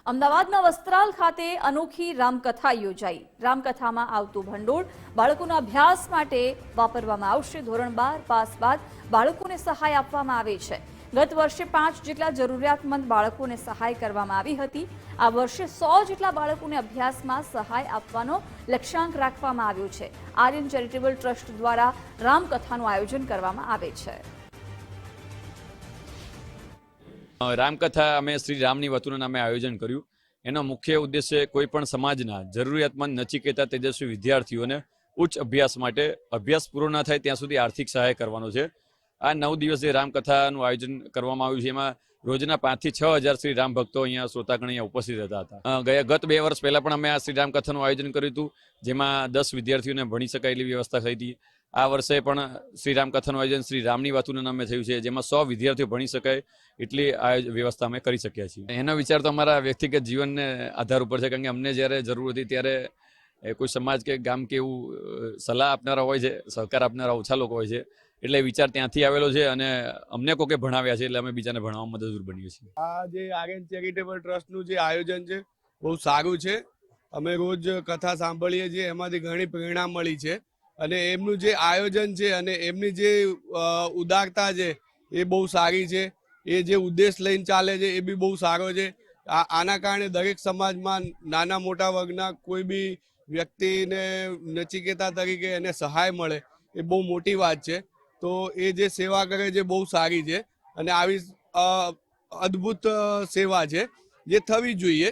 અમદાવાદના વસ્ત્રાલ ખાતે અનોખી રામકથા યોજાઈ। રામકથામાં આવતું ભંડોળ બાળકોના અભ્યાસ માટે વાપરવામાં આવશે। ધોરણ 12 પાસ બાદ બાળકોને સહાય આપવામાં આવે છે। ગત વર્ષે 5 જેટલા જરૂરિયાતમંદ બાળકોને સહાય કરવામાં આવી હતી। આ વર્ષે 100 જેટલા બાળકોને અભ્યાસમાં સહાય આપવાનો લક્ષ્યાંક રાખવામાં આવ્યો છે। આર્યન ચેરિટેબલ ટ્રસ્ટ દ્વારા રામકથાનું આયોજન કરવામાં આવે છે। રામકથા અમે શ્રી રામની વતુના નામે આયોજન કર્યું। એનો મુખ્ય ઉદ્દેશ્ય કોઈ પણ સમાજના જરૂરિયાતમંદ નચિકેતા તેજસ્વી વિદ્યાર્થીઓને ઉચ્ચ અભ્યાસ માટે અભ્યાસ પૂરો ન થાય ત્યાં સુધી આર્થિક સહાય કરવાનો છે। આ 9 દિવસીય રામકથાનું આયોજન કરવામાં આવ્યું છે। એમાં રોજના 5 થી 6 હજાર શ્રી રામ ભક્તો અહીંયા શ્રોતાગણ અહીંયા ઉપસ્થિત રહેતા હતા। ગત 2 વર્ષ પહેલા પણ અમે આ શ્રી રામકથાનું આયોજન કર્યું હતું, જેમાં 10 વિદ્યાર્થીઓને ભણી શકાય એટલી વ્યવસ્થા થઈ હતી। આ વર્ષે પણ શ્રી રામકથાનું આયોજન શ્રી રામની વાતુના નામે થયું છે, જેમાં 100 વિદ્યાર્થીઓ ભણી શકાય એટલી વ્યવસ્થા અમે કરી શક્યા છીએ। એનો વિચાર તો અમારા વ્યક્તિગત જીવનને આધાર ઉપર છે, કારણ કે અમને જ્યારે જરૂર હતી ત્યારે કોઈ સમાજ કે ગામ કે એવું સલાહ આપનારા હોય છે, સહકાર આપનારા ઓછા લોકો હોય છે, એટલે વિચાર ત્યાંથી આવેલો છે અને અમને કોકે ભણાવ્યા છે, એટલે અમે બીજાને ભણાવવામાં મદદરૂપ બનીએ છીએ। આ જે આર્યન ચેરિટેબલ ટ્રસ્ટનું જે આયોજન છે બહુ સારું છે। અમે રોજ કથા સાંભળીએ છીએ, એમાંથી ઘણી પ્રેરણા મળી છે અને એમનું જે આયોજન છે અને એમની જે ઉદારતા છે એ બહુ સારી છે। એ જે ઉદ્દેશ લઈને ચાલે છે એ બી બહુ સારો છે। આના કારણે દરેક સમાજમાં નાના મોટા વર્ગના કોઈ બી વ્યક્તિને નચિકેતા તરીકે એને સહાય મળે એ બહુ મોટી વાત છે। તો એ જે સેવા કરે છે બહુ સારી છે અને આવી અદ્ભુત સેવા છે જે થવી જોઈએ।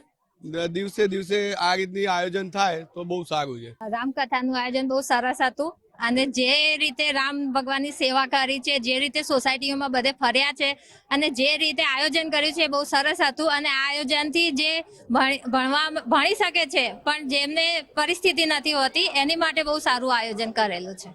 દિવસે દિવસે આ રીતની આયોજન થાય તો બહુ સારું છે। રામકથાનું આયોજન બહુ સરસ હતું અને જે રીતે રામ ભગવાનની સેવા કરી છે, જે રીતે સોસાયટીઓમાં બધે ફર્યા છે અને જે રીતે આયોજન કર્યું છે બહુ સરસ હતું। અને આ આયોજનથી જે ભણી શકે છે પણ જેમને પરિસ્થિતિ નથી હોતી એની માટે બહુ સારું આયોજન કરેલું છે।